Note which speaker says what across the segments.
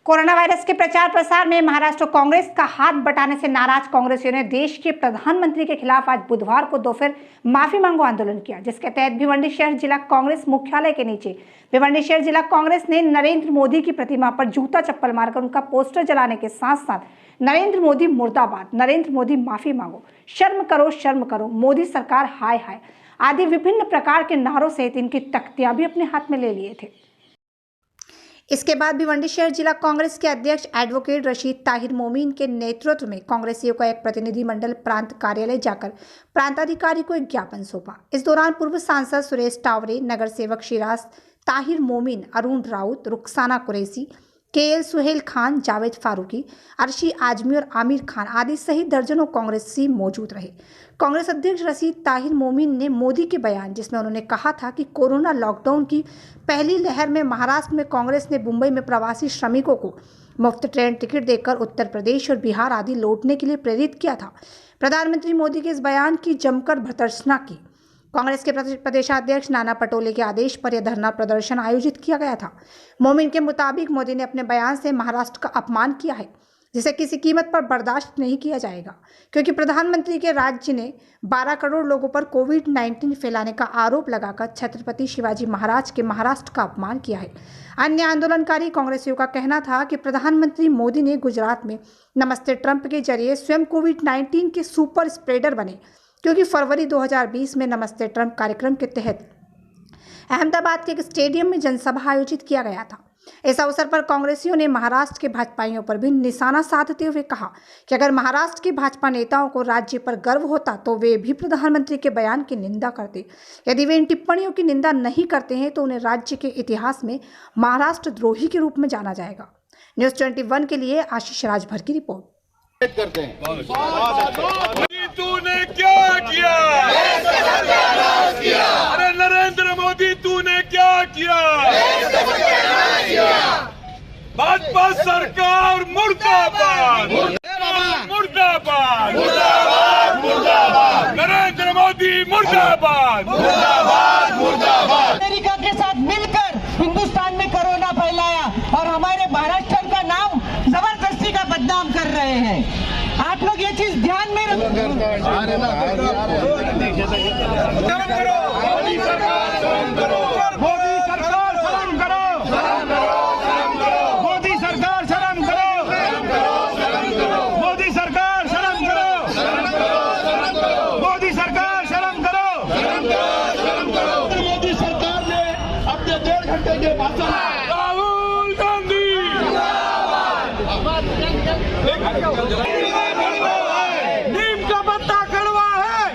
Speaker 1: Corona virus के प्रचार प्रसार में महाराष्ट्र कांग्रेस का हाथ बटाने से नाराज कांग्रेसियों ने देश के प्रधानमंत्री के खिलाफ आज बुधवार को दोपहर माफी मांगो आंदोलन किया, जिसके तहत भिवंडी शहर जिला कांग्रेस मुख्यालय के नीचे भिवंडी शहर जिला कांग्रेस ने नरेंद्र मोदी की प्रतिमा पर जूता चप्पल मारकर उनका पोस्टर जलाने के साथ साथ नरेंद्र मोदी मुर्दाबाद, नरेंद्र मोदी माफी मांगो, शर्म करो, मोदी सरकार हाय हाय आदि विभिन्न प्रकार के नारों सहित इनकी तख्तियां भी अपने हाथ में ले लिए थे। इसके बाद भिवंडी शहर जिला कांग्रेस के अध्यक्ष एडवोकेट रशीद ताहिर मोमीन के नेतृत्व में कांग्रेसियों का एक प्रतिनिधिमंडल प्रांत कार्यालय जाकर प्रांताधिकारी को एक ज्ञापन सौंपा। इस दौरान पूर्व सांसद सुरेश टावरे, नगर सेवक शिराज ताहिर मोमीन, अरुण राउत, रुखसाना कुरैशी, केएल सुहेल खान, जावेद फारूकी, अर्शी आजमी और आमिर खान आदि सहित दर्जनों कांग्रेसी मौजूद रहे। कांग्रेस अध्यक्ष रशीद ताहिर मोमीन ने मोदी के बयान, जिसमें उन्होंने कहा था कि कोरोना लॉकडाउन की पहली लहर में महाराष्ट्र में कांग्रेस ने मुंबई में प्रवासी श्रमिकों को मुफ्त ट्रेन टिकट देकर उत्तर प्रदेश और बिहार आदि लौटने के लिए प्रेरित किया था। प्रधानमंत्री मोदी के इस बयान की जमकर भर्त्सना की। कांग्रेस के प्रदेशाध्यक्ष नाना पटोले के आदेश पर यह धरना प्रदर्शन आयोजित किया गया था। मोमीन के मुताबिक मोदी ने अपने बयान से महाराष्ट्र का अपमान किया है, जिसे किसी कीमत पर बर्दाश्त नहीं किया जाएगा, क्योंकि प्रधानमंत्री के राज्य ने 12 करोड़ लोगों पर कोविड-19 फैलाने का आरोप लगाकर छत्रपति शिवाजी महाराज के महाराष्ट्र का अपमान किया है। अन्य आंदोलनकारी कांग्रेसियों का कहना था कि प्रधानमंत्री मोदी ने गुजरात में नमस्ते ट्रंप के जरिए स्वयं कोविड-19 के सुपर स्प्रेडर बने, क्योंकि फरवरी 2020 में नमस्ते ट्रंप कार्यक्रम के तहत अहमदाबाद के एक स्टेडियम में जनसभा आयोजित किया गया था। इस अवसर पर कांग्रेसियों ने महाराष्ट्र के भाजपाइयों पर भी निशाना साधते हुए कहा कि अगर महाराष्ट्र के भाजपा नेताओं को राज्य पर गर्व होता तो वे भी प्रधानमंत्री के बयान की निंदा करते। यदि वे इन टिप्पणियों की निंदा नहीं करते हैं तो उन्हें राज्य के इतिहास में महाराष्ट्र द्रोही के रूप में जाना जाएगा। न्यूज़ 21 के लिए आशीष राजभर की रिपोर्ट।
Speaker 2: करते हैं। तूने क्या किया? अरे नरेंद्र मोदी तूने क्या किया? भाजपा सरकार मुर्दाबाद, मुर्दाबाद, नरेंद्र मोदी मुर्दाबाद,
Speaker 3: अमेरिका के साथ मिलकर हिंदुस्तान में कोरोना फैलाया और हमारे महाराष्ट्र का नाम जबरदस्ती का बदनाम कर रहे हैं। आप लोग ये चीज ध्यान में रखो।
Speaker 2: मोदी सरकार शर्म करो, मोदी सरकार शर्म करो, मोदी सरकार शर्म करो, मोदी सरकार शर्म करो, मोदी सरकार शर्म करो। मोदी सरकार ने अपने 1.5 घंटे के भाषण राहुल गांधी नीम का पत्ता कड़वा है,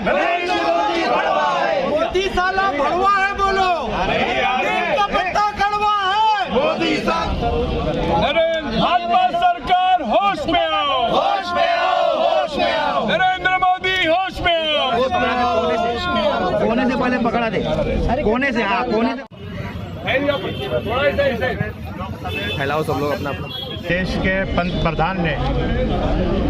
Speaker 2: मोदी साला भड़वा है, बोलो नीम का पत्ता कड़वा है, मोदी भाजपा सरकार होश में आओ, होश में आओ, होश में आओ, नरेंद्र मोदी होश में आओ।
Speaker 4: कोने से पहले पकड़ा दे, कोने से, हाँ कोने से
Speaker 5: फैलाओ सब लोग अपना अपना।
Speaker 6: देश के पंतप्रधान ने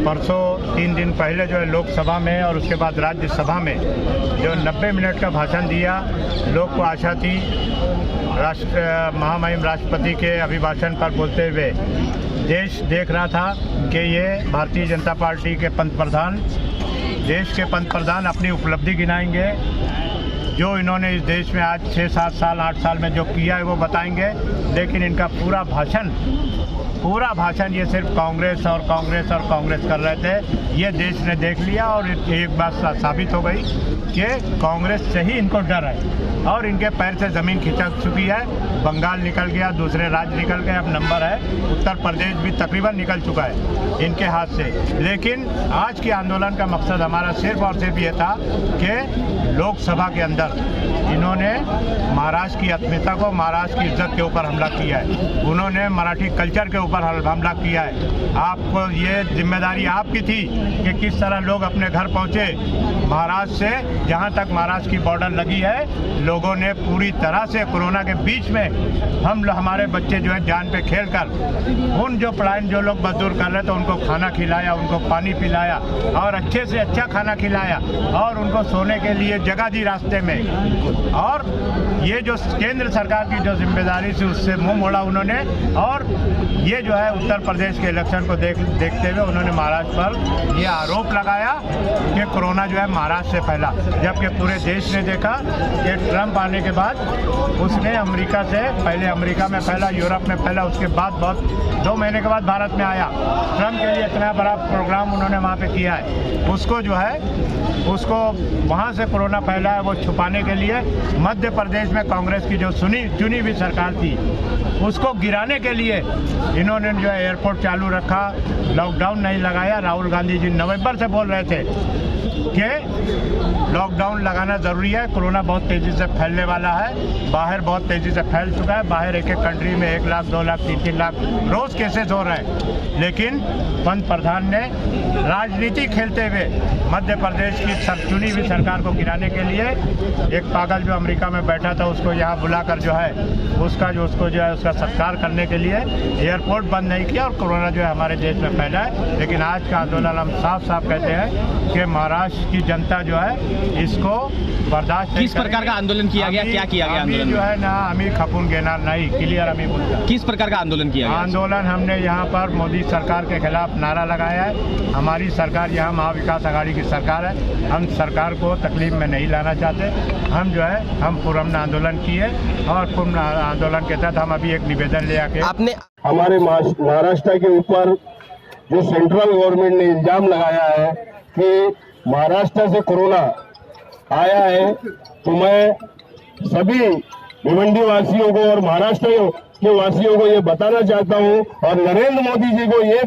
Speaker 6: परसों 3 दिन पहले जो है लोकसभा में और उसके बाद राज्यसभा में जो 90 मिनट का भाषण दिया, लोग को आशा थी महामहिम राष्ट्रपति के अभिभाषण पर बोलते हुए देश देख रहा था कि ये भारतीय जनता पार्टी के पंतप्रधान, देश के पंतप्रधान अपनी उपलब्धि गिनाएंगे, जो इन्होंने इस देश में आज 6, 7 साल, 8 साल में जो किया है वो बताएंगे। लेकिन इनका पूरा भाषण ये सिर्फ कांग्रेस और कांग्रेस कर रहे थे। ये देश ने देख लिया और एक बात साबित हो गई कि कांग्रेस से ही इनको डर है और इनके पैर से ज़मीन खिसक चुकी है। बंगाल निकल गया, दूसरे राज्य निकल गए, अब नंबर है उत्तर प्रदेश भी तकरीबन निकल चुका है इनके हाथ से। लेकिन आज के आंदोलन का मकसद हमारा सिर्फ और सिर्फ ये था कि लोकसभा के अंदर इन्होंने महाराष्ट्र की अस्मिता को, महाराष्ट्र की इज्जत के ऊपर हमला किया है, उन्होंने मराठी कल्चर के ऊपर हमला किया है। आपको ये जिम्मेदारी आपकी थी कि किस तरह लोग अपने घर पहुंचे। महाराष्ट्र से जहां तक महाराष्ट्र की बॉर्डर लगी है, लोगों ने पूरी तरह से कोरोना के बीच में हमारे बच्चे जो है जान पे खेलकर उन जो पलायन जो लोग मजदूर कर रहे थे उनको खाना खिलाया, उनको पानी पिलाया और अच्छे से अच्छा खाना खिलाया और उनको सोने के लिए जगह दी रास्ते में। और ये जो केंद्र सरकार की जो जिम्मेदारी थी उससे मुंह मोड़ा उन्होंने और ये जो है उत्तर प्रदेश के इलेक्शन को देखते हुए उन्होंने महाराष्ट्र पर ये आरोप लगाया कि कोरोना जो है महाराष्ट्र से फैला, जबकि पूरे देश ने देखा कि ट्रंप आने के बाद उसने अमेरिका से पहले अमेरिका में फैला, यूरोप में फैला, उसके बाद 2 महीने के बाद भारत में आया। ट्रंप के लिए इतना बड़ा प्रोग्राम उन्होंने वहाँ पे किया है, उसको वहाँ से कोरोना फैला है वो छुपाने के लिए मध्य प्रदेश में कांग्रेस की जो चुनी हुई सरकार थी उसको गिराने के लिए इन्होंने जो है एयरपोर्ट चालू रखा, लॉकडाउन नहीं लगाया। राहुल गांधी जी नवंबर से बोल रहे थे कि लॉकडाउन लगाना ज़रूरी है, कोरोना बहुत तेज़ी से फैलने वाला है, बाहर बहुत तेज़ी से फैल चुका है, बाहर एक कंट्री में 1 लाख 2 लाख 3 लाख रोज़ केसेस हो रहे हैं। लेकिन पंत प्रधान ने राजनीति खेलते हुए मध्य प्रदेश की चुनी हुई सरकार को गिराने के लिए एक पागल जो अमेरिका में बैठा था उसको यहाँ बुलाकर जो है उसका सत्कार करने के लिए एयरपोर्ट बंद नहीं किया और कोरोना जो है हमारे देश में फैला है। लेकिन आज का आंदोलन हम साफ साफ कहते हैं कि महाराष्ट्र की जनता जो है इसको बर्दाश्त
Speaker 5: किस प्रकार का आंदोलन किया गया, क्या किया गया आंदोलन
Speaker 6: जो है ना, हमें खपून घेना नहीं, क्लियर हमें बोलता।
Speaker 5: किस प्रकार का आंदोलन किया गया?
Speaker 6: आंदोलन हमने यहाँ पर मोदी सरकार के खिलाफ नारा लगाया है। हमारी सरकार यहाँ महाविकास आघाड़ी की सरकार है, हम सरकार को तकलीफ में नहीं लाना चाहते। हम जो है हम पूर्ण आंदोलन किए और पूर्ण आंदोलन के तहत हम अभी एक निवेदन ले आके
Speaker 5: आपने
Speaker 7: हमारे महाराष्ट्र के ऊपर जो सेंट्रल गवर्नमेंट ने इल्जाम लगाया है कि महाराष्ट्र से कोरोना आया है, तो मैं सभी भिवंडी वासियों को और महाराष्ट्र के वासियों को ये बताना चाहता हूँ और नरेंद्र मोदी जी को ये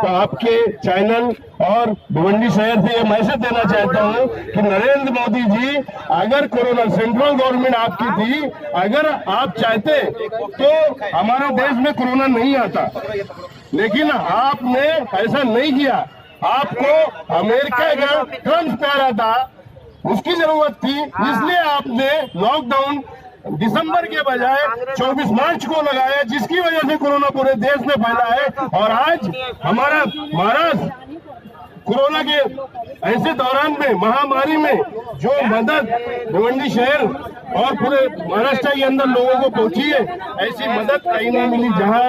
Speaker 7: आपके चैनल और भिवंडी शहर से ये मैसेज देना चाहता हूँ कि नरेंद्र मोदी जी, अगर कोरोना सेंट्रल गवर्नमेंट आपकी थी, अगर आप चाहते तो हमारे देश में कोरोना नहीं आता, लेकिन आपने ऐसा नहीं किया। आपको अमेरिका का ट्रंप कह रहा था, उसकी जरूरत थी, इसलिए आपने लॉकडाउन दिसंबर के बजाय 24 मार्च को लगाया, जिसकी वजह से कोरोना पूरे देश में फैला है। और आज हमारा महाराष्ट्र कोरोना के ऐसे दौरान में, महामारी में जो मदद भिवंडी शहर और पूरे महाराष्ट्र के अंदर लोगों को पहुंची है, ऐसी मदद कहीं नहीं मिली। जहां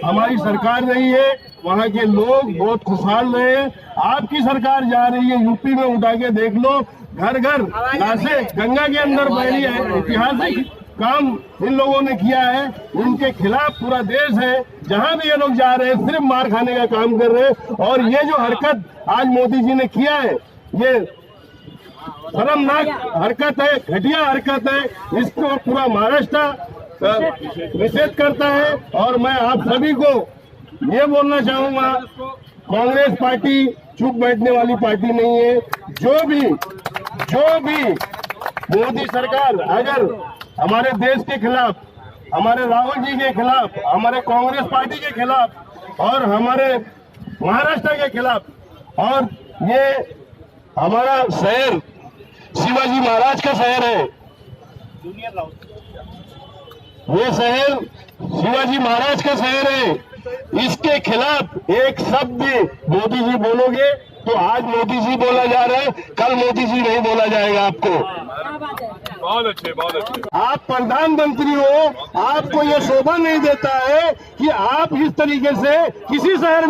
Speaker 7: हमारी सरकार रही है वहां के लोग बहुत खुशहाल रहे हैं। आपकी सरकार जा रही है, यूपी में उठा के देख लो, घर घर लाशें गंगा के अंदर बह रही है। ऐतिहासिक काम इन लोगों ने किया है, इनके खिलाफ पूरा देश है। जहां भी ये लोग जा रहे हैं सिर्फ मार खाने का काम कर रहे हैं। और ये जो हरकत आज मोदी जी ने किया है, ये शर्मनाक हरकत है, घटिया हरकत है, इसको पूरा महाराष्ट्र निषेध करता है। और मैं आप सभी को ये बोलना चाहूंगा, कांग्रेस पार्टी चुप बैठने वाली पार्टी नहीं है। जो भी मोदी सरकार अगर हमारे देश के खिलाफ, हमारे राहुल जी के खिलाफ, हमारे कांग्रेस पार्टी के खिलाफ और हमारे महाराष्ट्र के खिलाफ, और ये हमारा शहर शिवाजी महाराज का शहर है, ये शहर शिवाजी महाराज का शहर है, इसके खिलाफ एक शब्द मोदी जी बोलोगे तो आज मोदी जी बोला जा रहा है, कल मोदी जी नहीं बोला जाएगा आपको।
Speaker 2: बहुत अच्छे।
Speaker 7: आप प्रधानमंत्री हो, आपको ये शोभा नहीं देता है कि आप इस तरीके से किसी शहर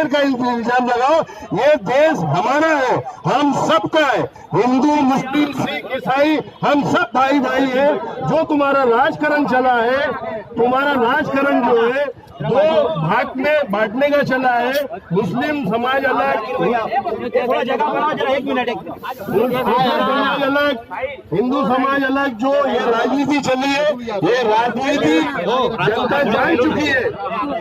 Speaker 7: का इल्जाम लगाओ। ये देश हमारा है, हम सबका है, हिंदू मुस्लिम सिख ईसाई हम सब भाई भाई है। जो तुम्हारा राजकारण चला है, तुम्हारा राजकारण जो है दो भाग में बांटने का चला है, मुस्लिम समाज अलग, हिंदू समाज अलग, जो ये राजनीति चली है, ये राजनीति जनता जान चुकी है,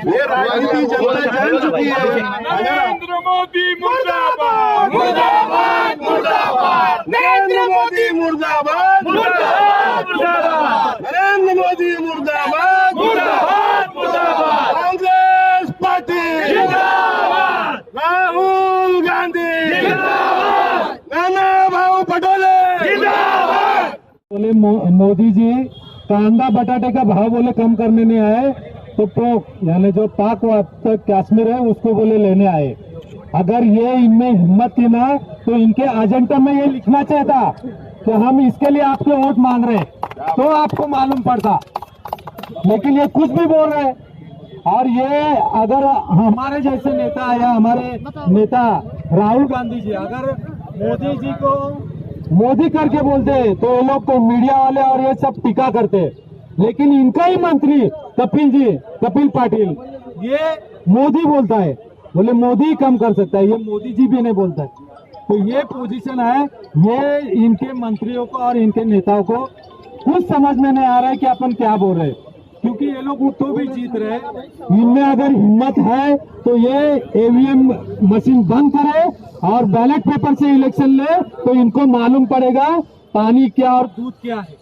Speaker 7: ये राजनीति जनता जान चुकी है।
Speaker 2: नरेंद्र मोदी मुर्दाबाद, मुर्दाबाद, मुर्दाबाद,
Speaker 7: नरेंद्र मोदी मुर्दाबाद,
Speaker 2: मुर्दाबाद, मुर्दाबाद,
Speaker 7: नरेंद्र मोदी मुर्दाबाद,
Speaker 2: मुर्दाबाद, मुर्दाबाद,
Speaker 7: कांग्रेस पार्टी
Speaker 2: जिंदाबाद,
Speaker 7: राहुल गांधी
Speaker 2: जिंदाबाद,
Speaker 7: नाना भाऊ पटोले
Speaker 2: जिंदाबाद।
Speaker 8: बोले मोदी जी कांदा बटाटे का भाव बोले कम करने नहीं आए, तो पोक यानी जो पाक कश्मीर है उसको बोले लेने आए। अगर ये इनमें हिम्मत थी ना तो इनके एजेंडा में ये लिखना चाहिए था कि हम इसके लिए आपके वोट मांग रहे हैं, तो आपको मालूम पड़ता। लेकिन ये कुछ भी बोल रहे हैं, और ये अगर हमारे जैसे नेता या हमारे नेता राहुल गांधी जी अगर मोदी जी को मोदी करके बोलते तो ये लोग को मीडिया वाले और ये सब टीका करते, लेकिन इनका ही मंत्री कपिल पाटिल ये मोदी बोलता है, बोले मोदी ही कम कर सकता है, ये मोदी जी भी नहीं बोलता है। तो ये पोजीशन है, ये इनके मंत्रियों को और इनके नेताओं को कुछ समझ में नहीं आ रहा है कि अपन क्या बोल रहे हैं, क्योंकि ये लोग तो भी जीत रहे हैं। इनमें अगर हिम्मत है तो ये ईवीएम मशीन बंद करे और बैलेट पेपर से इलेक्शन ले, तो इनको मालूम पड़ेगा पानी क्या और दूध क्या है।